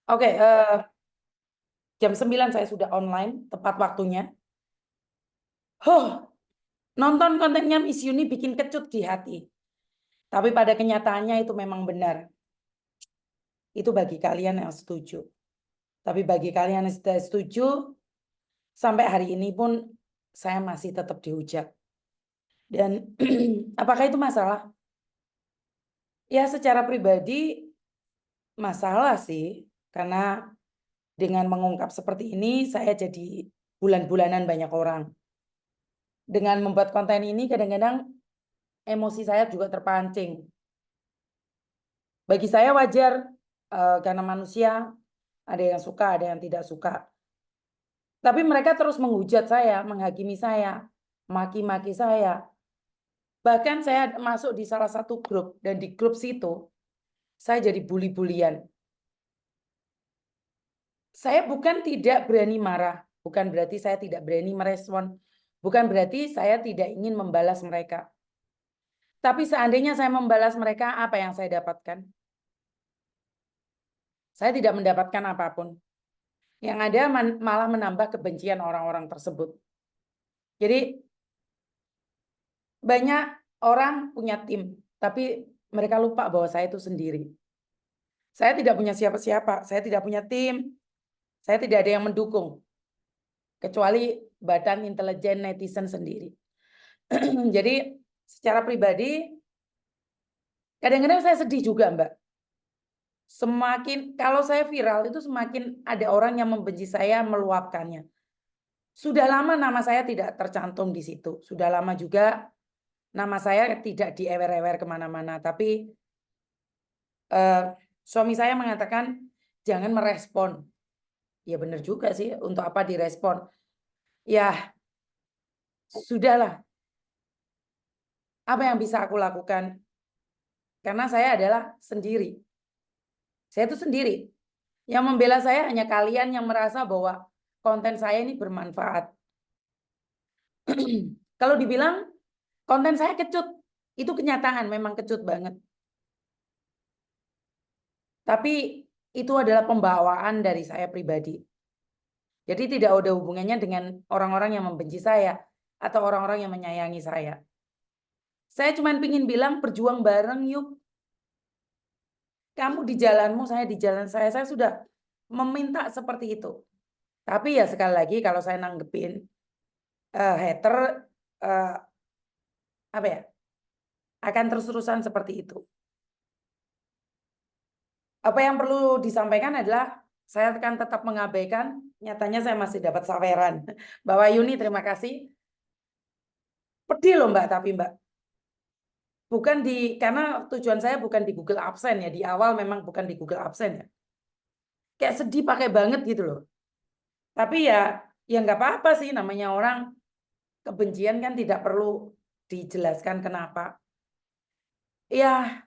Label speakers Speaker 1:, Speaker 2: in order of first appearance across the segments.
Speaker 1: Oke, jam 9 saya sudah online, tepat waktunya. Nonton kontennya Miss Yuni bikin kecut di hati. Tapi pada kenyataannya itu memang benar. Itu bagi kalian yang setuju. Tapi bagi kalian yang tidak setuju, sampai hari ini pun saya masih tetap dihujat. Dan apakah itu masalah? Ya secara pribadi masalah sih. Karena dengan mengungkap seperti ini, saya jadi bulan-bulanan banyak orang. Dengan membuat konten ini kadang-kadang emosi saya juga terpancing. Bagi saya wajar karena manusia ada yang suka, ada yang tidak suka. Tapi mereka terus menghujat saya, menghakimi saya, maki-maki saya. Bahkan saya masuk di salah satu grup dan di grup situ saya jadi bully-bulian. Saya bukan tidak berani marah, bukan berarti saya tidak berani merespon, bukan berarti saya tidak ingin membalas mereka. Tapi seandainya saya membalas mereka, apa yang saya dapatkan? Saya tidak mendapatkan apapun. Yang ada malah menambah kebencian orang-orang tersebut. Jadi banyak orang punya tim, tapi mereka lupa bahwa saya itu sendiri. Saya tidak punya siapa-siapa, saya tidak punya tim, saya tidak ada yang mendukung, kecuali badan intelijen netizen sendiri. Jadi secara pribadi, kadang-kadang saya sedih juga, Mbak. Semakin, kalau saya viral itu semakin ada orang yang membenci saya, meluapkannya. Sudah lama nama saya tidak tercantum di situ. Sudah lama juga nama saya tidak diewer-ewer kemana-mana. Tapi suami saya mengatakan jangan merespon. Ya benar juga sih, untuk apa direspon? Ya sudahlah. Apa yang bisa aku lakukan? Karena saya adalah sendiri. Saya itu sendiri. Yang membela saya hanya kalian yang merasa bahwa konten saya ini bermanfaat. Kalau dibilang konten saya kecut, itu kenyataan, memang kecut banget. Tapi itu adalah pembawaan dari saya pribadi. Jadi tidak ada hubungannya dengan orang-orang yang membenci saya atau orang-orang yang menyayangi saya. Saya cuma ingin bilang berjuang bareng yuk. Kamu di jalanmu, saya di jalan saya. Saya sudah meminta seperti itu. Tapi ya sekali lagi kalau saya nanggepin hater apa ya, akan terus-terusan seperti itu. Apa yang perlu disampaikan adalah saya akan tetap mengabaikan. Nyatanya saya masih dapat saweran bahwa Yuni terima kasih. Pedih loh Mbak, tapi Mbak bukan di, karena tujuan saya bukan di Google Absen ya, di awal memang bukan di Google Absen ya. Kayak sedih pakai banget gitu loh. Tapi ya nggak apa-apa sih, namanya orang kebencian kan tidak perlu dijelaskan kenapa. Ya,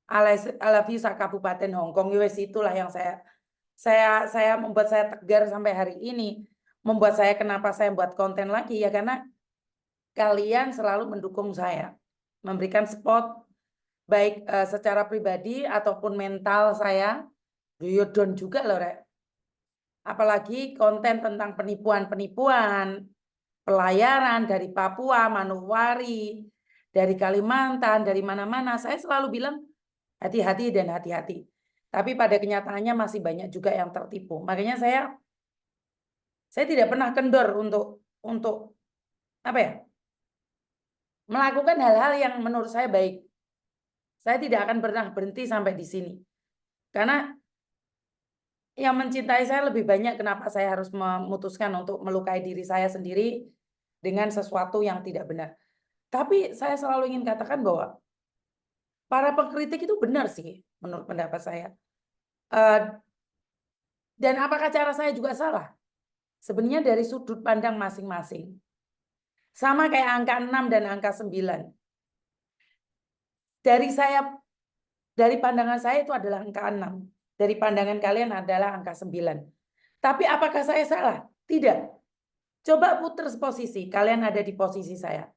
Speaker 1: I love you Kabupaten Hongkong, wes itulah yang saya membuat saya tegar sampai hari ini. Membuat saya kenapa saya buat konten lagi ya karena kalian selalu mendukung saya, memberikan support baik secara pribadi ataupun mental saya. Yo down juga loh, Rek. Apalagi konten tentang penipuan-penipuan, pelayaran dari Papua, Manokwari, dari Kalimantan, dari mana-mana. Saya selalu bilang hati-hati dan hati-hati. Tapi pada kenyataannya masih banyak juga yang tertipu. Makanya saya tidak pernah kendor untuk apa ya? Melakukan hal-hal yang menurut saya baik. Saya tidak akan pernah berhenti sampai di sini. Karena yang mencintai saya lebih banyak, kenapa saya harus memutuskan untuk melukai diri saya sendiri dengan sesuatu yang tidak benar. Tapi saya selalu ingin katakan bahwa para pengkritik itu benar sih, menurut pendapat saya. Dan apakah cara saya juga salah? Sebenarnya dari sudut pandang masing-masing. Sama kayak angka 6 dan angka 9. Dari pandangan saya itu adalah angka 6. Dari pandangan kalian adalah angka 9. Tapi apakah saya salah? Tidak. Coba putar posisi, kalian ada di posisi saya.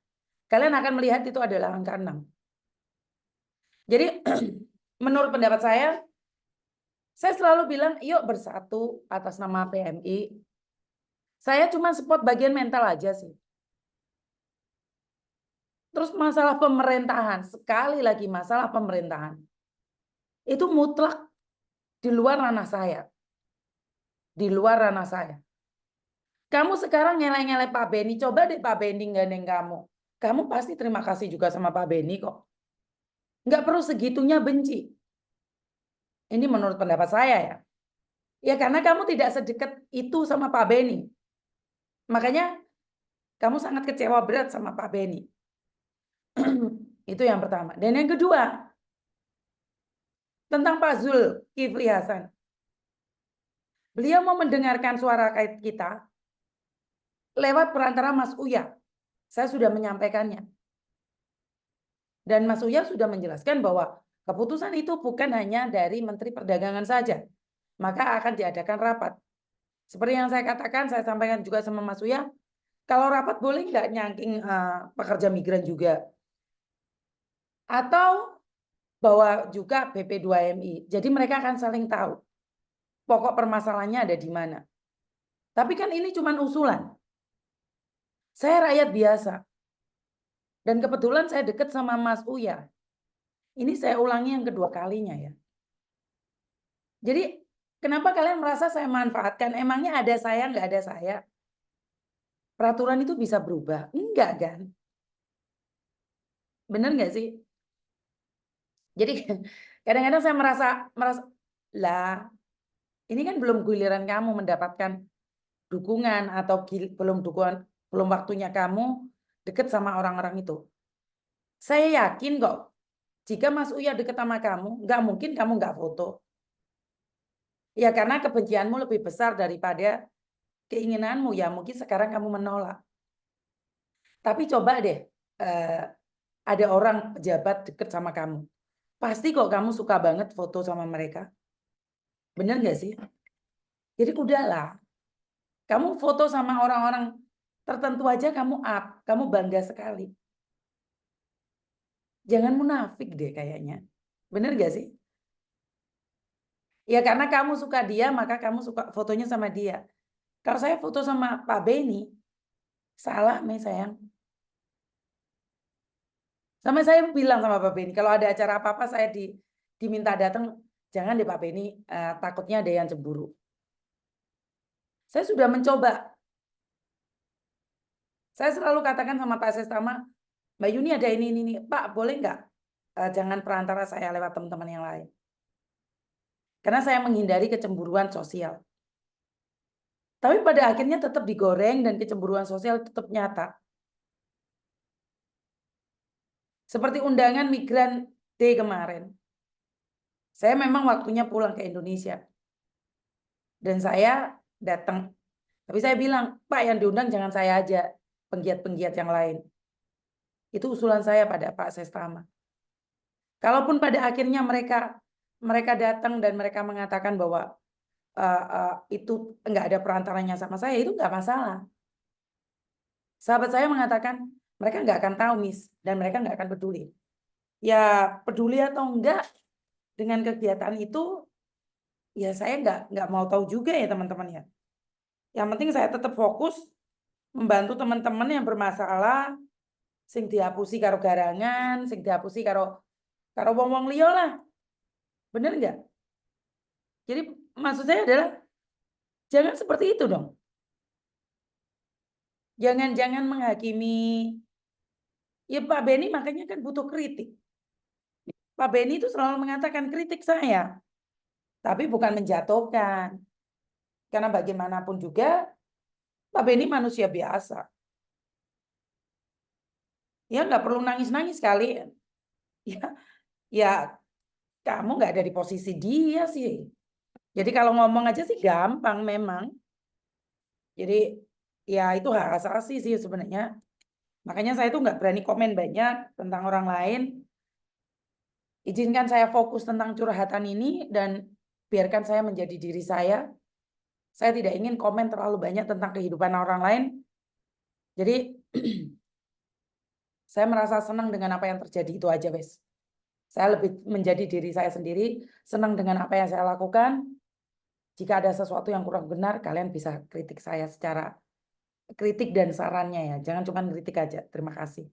Speaker 1: Kalian akan melihat itu adalah angka 6. Jadi menurut pendapat Saya selalu bilang, yuk bersatu atas nama PMI. Saya cuma support bagian mental aja sih. Terus masalah pemerintahan, sekali lagi masalah pemerintahan. Itu mutlak di luar ranah saya. Di luar ranah saya. Kamu sekarang ngelai-ngelai Pak Beni, coba deh Pak Beni gandeng kamu. Kamu pasti terima kasih juga sama Pak Beni kok. Nggak perlu segitunya benci. Ini menurut pendapat saya ya. Ya karena kamu tidak sedekat itu sama Pak Beni. Makanya kamu sangat kecewa berat sama Pak Beni. Itu yang pertama. Dan yang kedua, tentang Pak Zulkifli Hasan. Beliau mau mendengarkan suara kita lewat perantara Mas Uya. Saya sudah menyampaikannya. Dan Mas Uya sudah menjelaskan bahwa keputusan itu bukan hanya dari Menteri Perdagangan saja. Maka akan diadakan rapat. Seperti yang saya katakan, saya sampaikan juga sama Mas Uya, kalau rapat boleh nggak nyangking pekerja migran juga? Atau bawa juga BP2MI. Jadi mereka akan saling tahu pokok permasalahannya ada di mana. Tapi kan ini cuma usulan. Saya rakyat biasa. Dan kebetulan saya dekat sama Mas Uya. Ini saya ulangi yang kedua kalinya ya. Jadi kenapa kalian merasa saya manfaatkan? Emangnya ada saya, nggak ada saya? Peraturan itu bisa berubah? Enggak kan? Bener nggak sih? Jadi kadang-kadang saya merasa lah, ini kan belum giliran kamu mendapatkan dukungan atau belum waktunya kamu deket sama orang-orang itu. Saya yakin kok, jika Mas Uya deket sama kamu, nggak mungkin kamu nggak foto. Ya karena kebencianmu lebih besar daripada keinginanmu, ya mungkin sekarang kamu menolak. Tapi coba deh, ada orang pejabat deket sama kamu. Pasti kok kamu suka banget foto sama mereka. Bener nggak sih? Jadi udahlah. Kamu foto sama orang-orang tertentu aja kamu up, kamu bangga sekali. Jangan munafik deh kayaknya. Bener gak sih? Ya karena kamu suka dia, maka kamu suka fotonya sama dia. Kalau saya foto sama Pak Beni, salah nih sayang. Sama saya bilang sama Pak Beni, kalau ada acara apa-apa saya diminta datang, jangan deh Pak Beni, takutnya ada yang cemburu. Saya sudah mencoba. Saya selalu katakan sama Pak Sestama, Mbak Yuni ada ini. Pak boleh nggak? Jangan perantara saya lewat teman-teman yang lain. Karena saya menghindari kecemburuan sosial. Tapi pada akhirnya tetap digoreng dan kecemburuan sosial tetap nyata. Seperti undangan migran D kemarin. Saya memang waktunya pulang ke Indonesia. Dan saya datang. Tapi saya bilang, Pak yang diundang jangan saya aja. Penggiat-penggiat yang lain. Itu usulan saya pada Pak Sestama. Kalaupun pada akhirnya mereka datang dan mereka mengatakan bahwa itu nggak ada perantaranya sama saya, itu nggak masalah. Sahabat saya mengatakan, mereka nggak akan tahu, Miss. Dan mereka nggak akan peduli. Ya, peduli atau enggak dengan kegiatan itu, ya saya nggak mau tahu juga ya teman-teman ya. Yang penting saya tetap fokus membantu teman-teman yang bermasalah, sing dihapusi karo garangan, sing dihapusi karo wong-wong liya lah. Bener nggak? Jadi maksud saya adalah, jangan seperti itu dong. Jangan menghakimi. Ya Pak Beni makanya kan butuh kritik. Pak Beni itu selalu mengatakan kritik saya. Tapi bukan menjatuhkan. Karena bagaimanapun juga, Pak Beni manusia biasa. Ya nggak perlu nangis-nangis kali. Ya kamu nggak ada di posisi dia sih. Jadi kalau ngomong aja sih gampang memang. Jadi ya itu hak asasi sih sebenarnya. Makanya saya tuh nggak berani komen banyak tentang orang lain. Izinkan saya fokus tentang curhatan ini dan biarkan saya menjadi diri saya. Saya tidak ingin komen terlalu banyak tentang kehidupan orang lain. Jadi saya merasa senang dengan apa yang terjadi itu aja, wes. Saya lebih menjadi diri saya sendiri, senang dengan apa yang saya lakukan. Jika ada sesuatu yang kurang benar, kalian bisa kritik saya secara kritik dan sarannya ya. Jangan cuma kritik aja. Terima kasih.